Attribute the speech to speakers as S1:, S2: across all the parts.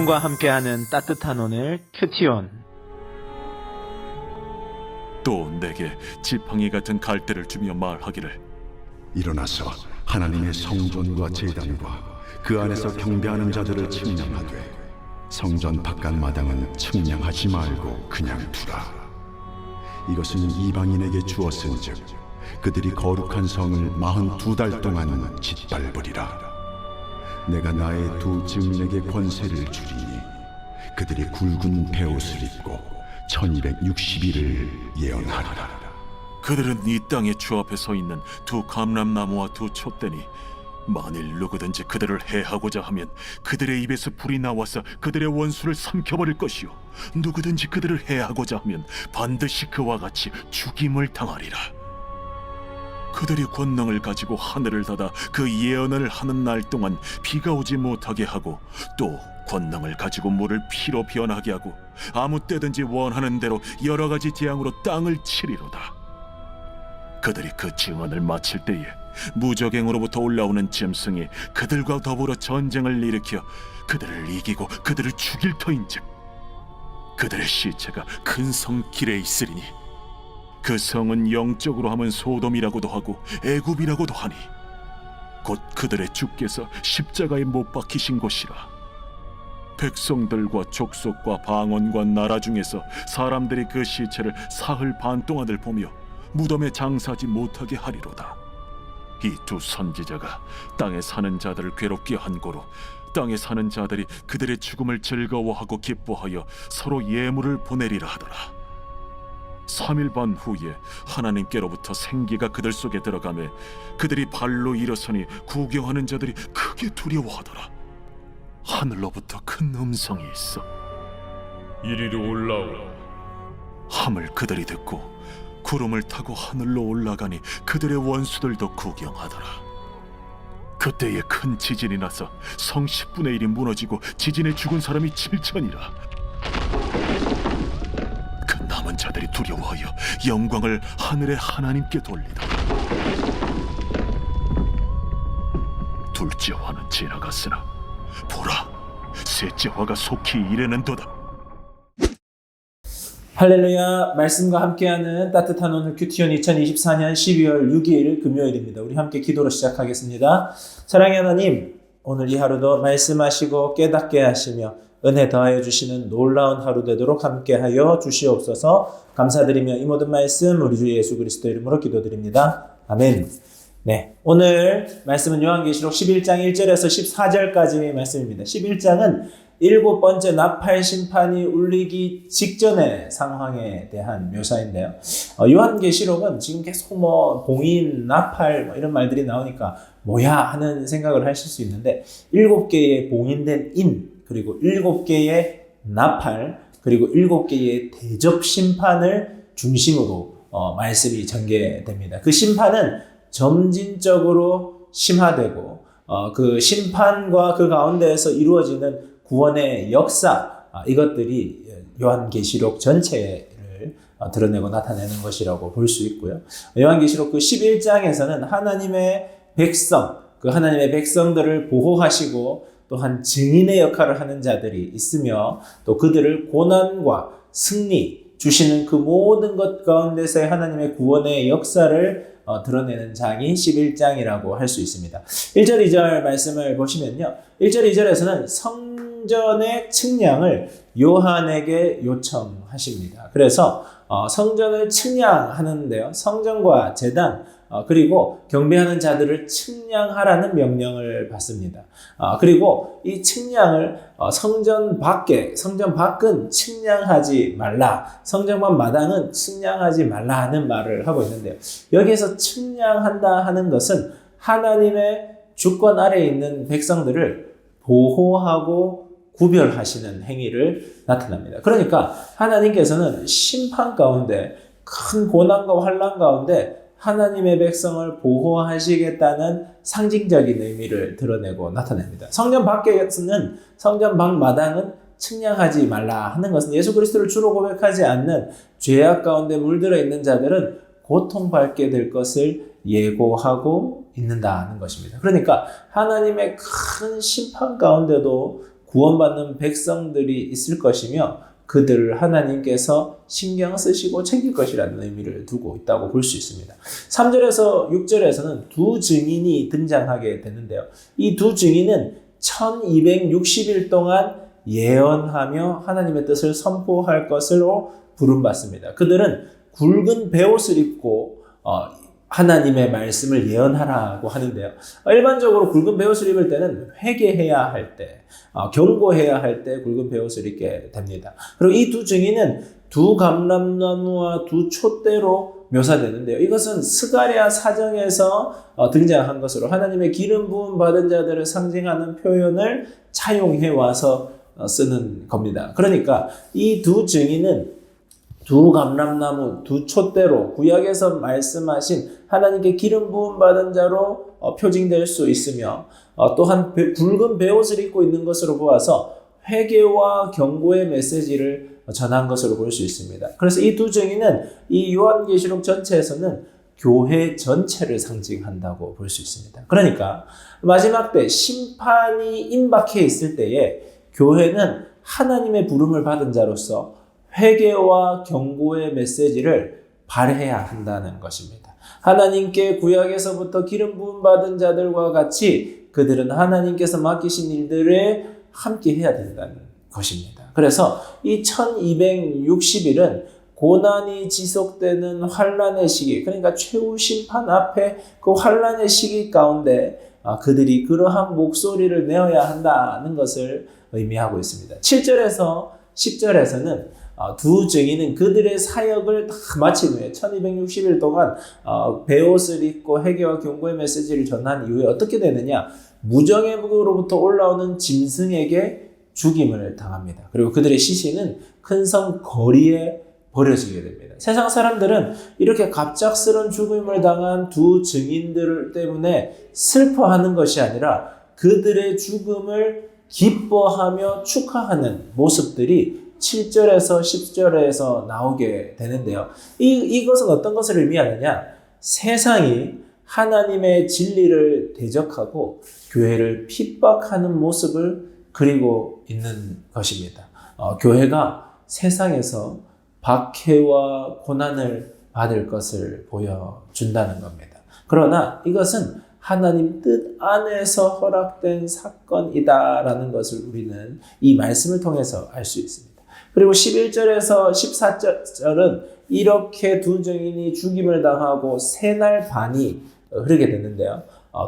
S1: 말씀과 함께하는 따뜻한 오늘 큐티온.
S2: 또 내게 지팡이 같은 갈대를 주며 말하기를
S3: 일어나서 하나님의 성전과 제단과 그 안에서 경배하는 자들을 측량하되 성전 바깥 마당은 측량하지 말고 그냥 두라. 이것은 이방인에게 주었은즉 그들이 거룩한 성을 42달 동안 짓밟으리라. 내가 나의 두 증인에게 권세를 주리니 그들이 굵은 베옷을 입고 1260일을 예언하리라.
S2: 그들은 이 땅의 주 앞에 서 있는 두 감람나무와 두 촛대니 만일 누구든지 그들을 해하고자 하면 그들의 입에서 불이 나와서 그들의 원수를 삼켜버릴 것이요 누구든지 그들을 해하고자 하면 반드시 그와 같이 죽임을 당하리라. 그들이 권능을 가지고 하늘을 닫아 그 예언을 하는 날 동안 비가 오지 못하게 하고 또 권능을 가지고 물을 피로 변하게 하고 아무 때든지 원하는 대로 여러 가지 재앙으로 땅을 치리로다. 그들이 그 증언을 마칠 때에 무적행으로부터 올라오는 짐승이 그들과 더불어 전쟁을 일으켜 그들을 이기고 그들을 죽일 터인즉 그들의 시체가 큰 성 길에 있으리니 그 성은 영적으로 하면 소돔이라고도 하고 애굽이라고도 하니 곧 그들의 주께서 십자가에 못 박히신 곳이라. 백성들과 족속과 방언과 나라 중에서 사람들이 그 시체를 사흘 반 동안을 보며 무덤에 장사하지 못하게 하리로다. 이 두 선지자가 땅에 사는 자들을 괴롭게 한 고로 땅에 사는 자들이 그들의 죽음을 즐거워하고 기뻐하여 서로 예물을 보내리라 하더라. 3일 반 후에 하나님께로부터 생기가 그들 속에 들어가매 그들이 발로 일어서니 구경하는 자들이 크게 두려워하더라. 하늘로부터 큰 음성이 있어
S4: 이리로 올라오라.
S2: 함을 그들이 듣고 구름을 타고 하늘로 올라가니 그들의 원수들도 구경하더라. 그때에 큰 지진이 나서 성 10분의 1이 무너지고 지진에 죽은 사람이 7천이라. 그 남은 자들이 두려워하여 영광을 하늘의 하나님께 돌리더라. 둘째 화는 지나갔으나 보라, 셋째 화가 속히 이르는도다.
S1: 할렐루야. 말씀과 함께하는 따뜻한 오늘 큐티온 2024년 12월 6일 금요일입니다. 우리 함께 기도로 시작하겠습니다. 사랑의 하나님, 오늘 이 하루도 말씀하시고 깨닫게 하시며 은혜 더하여 주시는 놀라운 하루 되도록 함께하여 주시옵소서. 감사드리며 이 모든 말씀 우리 주 예수 그리스도 이름으로 기도드립니다. 아멘. 네, 오늘 말씀은 요한계시록 11장 1절에서 14절까지의 말씀입니다. 11장은 7번째 나팔 심판이 울리기 직전의 상황에 대한 묘사인데요. 요한계시록은 지금 계속 봉인, 나팔 이런 말들이 나오니까 뭐야 하는 생각을 하실 수 있는데 7개의 봉인된 인, 그리고 7개의 나팔, 그리고 7개의 대접 심판을 중심으로 말씀이 전개됩니다. 그 심판은 점진적으로 심화되고 그 심판과 그 가운데에서 이루어지는 구원의 역사, 이것들이 요한계시록 전체를 드러내고 나타내는 것이라고 볼 수 있고요. 요한계시록 그 11장에서는 하나님의 백성, 그 하나님의 백성들을 보호하시고 또한 증인의 역할을 하는 자들이 있으며 또 그들을 고난과 승리 주시는 그 모든 것 가운데서의 하나님의 구원의 역사를 드러내는 장이 11장이라고 할 수 있습니다. 1절, 2절 말씀을 보시면요. 1절, 2절에서는 성전의 측량을 요한에게 요청하십니다. 그래서 성전을 측량하는데요. 성전과 제단, 그리고 경배하는 자들을 측량하라는 명령을 받습니다. 그리고 이 측량을 성전 밖은 측량하지 말라, 성전관 마당은 측량하지 말라 하는 말을 하고 있는데요. 여기에서 측량한다 하는 것은 하나님의 주권 아래에 있는 백성들을 보호하고 구별하시는 행위를 나타납니다. 그러니까 하나님께서는 심판 가운데, 큰 고난과 환난 가운데 하나님의 백성을 보호하시겠다는 상징적인 의미를 드러내고 나타냅니다. 성전 밖에서는, 성전 밖 마당은 측량하지 말라 하는 것은 예수 그리스도를 주로 고백하지 않는 죄악 가운데 물들어 있는 자들은 고통받게 될 것을 예고하고 있는다는 것입니다. 그러니까 하나님의 큰 심판 가운데도 구원받는 백성들이 있을 것이며 그들을 하나님께서 신경 쓰시고 챙길 것이라는 의미를 두고 있다고 볼 수 있습니다. 3절에서 6절에서는 두 증인이 등장하게 되는데요. 이 두 증인은 1260일 동안 예언하며 하나님의 뜻을 선포할 것으로 부름받습니다. 그들은 굵은 베옷을 입고 하나님의 말씀을 예언하라고 하는데요. 일반적으로 굵은 베옷을 입을 때는 회개해야 할 때, 경고해야 할 때 굵은 베옷을 입게 됩니다. 그리고 이 두 증인은 두 감람나무와 두 촛대로 묘사되는데요. 이것은 스가랴 사정에서 등장한 것으로 하나님의 기름 부음 받은 자들을 상징하는 표현을 차용해 와서 쓰는 겁니다. 그러니까 이 두 증인은 두 감람나무, 두 촛대로 구약에서 말씀하신 하나님께 기름 부음 받은 자로 표징될 수 있으며 또한 굵은 베옷을 입고 있는 것으로 보아서 회개와 경고의 메시지를 전한 것으로 볼 수 있습니다. 그래서 이 두 증인은 이 요한계시록 전체에서는 교회 전체를 상징한다고 볼 수 있습니다. 그러니까 마지막 때 심판이 임박해 있을 때에 교회는 하나님의 부름을 받은 자로서 회개와 경고의 메시지를 발해야 한다는 것입니다. 하나님께 구약에서부터 기름 부음 받은 자들과 같이 그들은 하나님께서 맡기신 일들에 함께 해야 된다는 것입니다. 그래서 이 1260일은 고난이 지속되는 환란의 시기, 그러니까 최후 심판 앞에 그 환란의 시기 가운데 그들이 그러한 목소리를 내어야 한다는 것을 의미하고 있습니다. 7절에서 10절에서는 두 증인은 그들의 사역을 다 마친 후에 1260일 동안 베옷을 입고 회개와 경고의 메시지를 전한 이후에 어떻게 되느냐? 무정의 북으로부터 올라오는 짐승에게 죽임을 당합니다. 그리고 그들의 시신은 큰 성 거리에 버려지게 됩니다. 세상 사람들은 이렇게 갑작스런 죽임을 당한 두 증인들 때문에 슬퍼하는 것이 아니라 그들의 죽음을 기뻐하며 축하하는 모습들이 7절에서 10절에서 나오게 되는데요. 이것은 어떤 것을 의미하느냐? 세상이 하나님의 진리를 대적하고 교회를 핍박하는 모습을 그리고 있는 것입니다. 교회가 세상에서 박해와 고난을 받을 것을 보여준다는 겁니다. 그러나 이것은 하나님 뜻 안에서 허락된 사건이다라는 것을 우리는 이 말씀을 통해서 알 수 있습니다. 그리고 11절에서 14절은 이렇게 두 증인이 죽임을 당하고 세 날 반이 흐르게 되는데요.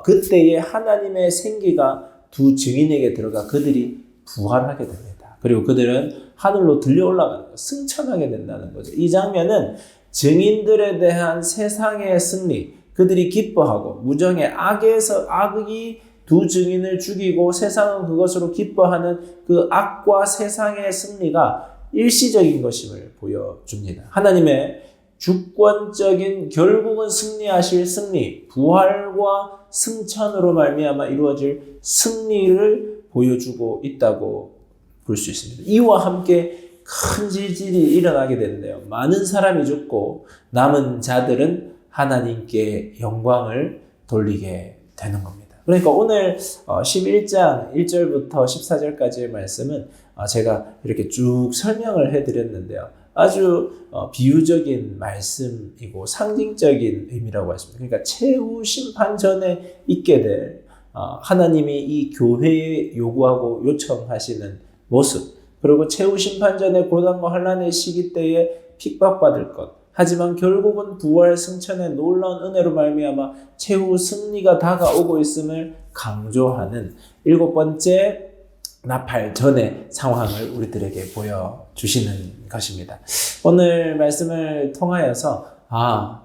S1: 그때에 하나님의 생기가 두 증인에게 들어가 그들이 부활하게 됩니다. 그리고 그들은 하늘로 들려 올라가는 것, 승천하게 된다는 거죠. 이 장면은 증인들에 대한 세상의 승리, 그들이 기뻐하고 무정의 악이 두 증인을 죽이고 세상은 그것으로 기뻐하는 그 악과 세상의 승리가 일시적인 것임을 보여줍니다. 하나님의 주권적인 결국은 승리하실 승리, 부활과 승천으로 말미암아 이루어질 승리를 보여주고 있다고 볼 수 있습니다. 이와 함께 큰 지진이 일어나게 되는데요. 많은 사람이 죽고 남은 자들은 하나님께 영광을 돌리게 되는 겁니다. 그러니까 오늘 11장 1절부터 14절까지의 말씀은 제가 이렇게 쭉 설명을 해드렸는데요. 아주 비유적인 말씀이고 상징적인 의미라고 했습니다. 그러니까 최후 심판 전에 있게 될 하나님이 이 교회에 요구하고 요청하시는 모습, 그리고 최후 심판 전에 고난과 환난의 시기 때에 핍박받을 것, 하지만 결국은 부활 승천의 놀라운 은혜로 말미암아 최후 승리가 다가오고 있음을 강조하는 7번째 나팔 전의 상황을 우리들에게 보여주시는 것입니다. 오늘 말씀을 통하여서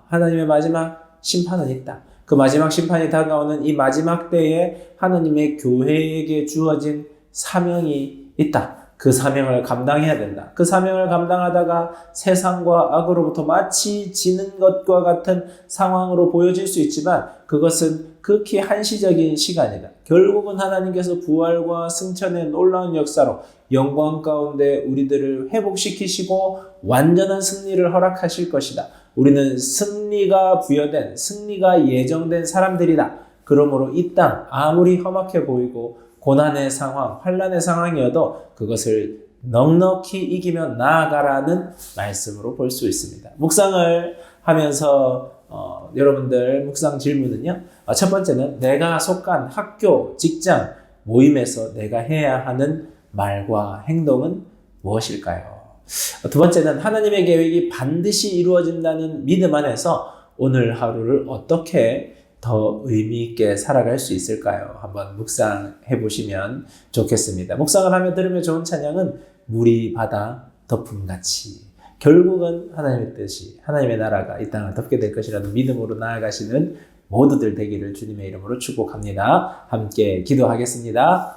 S1: 하나님의 마지막 심판은 있다. 그 마지막 심판이 다가오는 이 마지막 때에 하나님의 교회에게 주어진 사명이 있다. 그 사명을 감당해야 된다. 그 사명을 감당하다가 세상과 악으로부터 마치 지는 것과 같은 상황으로 보여질 수 있지만 그것은 극히 한시적인 시간이다. 결국은 하나님께서 부활과 승천의 놀라운 역사로 영광 가운데 우리들을 회복시키시고 완전한 승리를 허락하실 것이다. 우리는 승리가 부여된, 승리가 예정된 사람들이다. 그러므로 이 땅 아무리 험악해 보이고 고난의 상황, 환난의 상황이어도 그것을 넉넉히 이기며 나아가라는 말씀으로 볼 수 있습니다. 묵상을 하면서 여러분들 묵상 질문은요. 첫 번째는 내가 속한 학교, 직장, 모임에서 내가 해야 하는 말과 행동은 무엇일까요? 두 번째는 하나님의 계획이 반드시 이루어진다는 믿음 안에서 오늘 하루를 어떻게 더 의미 있게 살아갈 수 있을까요? 한번 묵상해 보시면 좋겠습니다. 묵상을 하며 들으면 좋은 찬양은 물이 바다 덮음같이, 결국은 하나님의 뜻이, 하나님의 나라가 이 땅을 덮게 될 것이라는 믿음으로 나아가시는 모두들 되기를 주님의 이름으로 축복합니다. 함께 기도하겠습니다.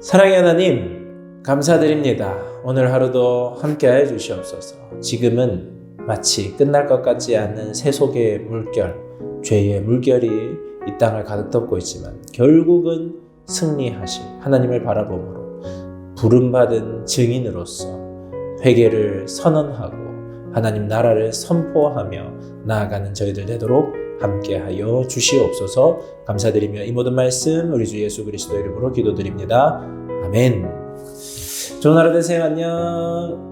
S1: 사랑의 하나님, 감사드립니다. 오늘 하루도 함께하여 주시옵소서. 지금은 마치 끝날 것 같지 않는 세속의 물결, 죄의 물결이 이 땅을 가득 덮고 있지만 결국은 승리하실 하나님을 바라보므로 부름받은 증인으로서 회개를 선언하고 하나님 나라를 선포하며 나아가는 저희들 되도록 함께하여 주시옵소서. 감사드리며 이 모든 말씀 우리 주 예수 그리스도 이름으로 기도드립니다. 아멘. 좋은 하루 되세요. 안녕.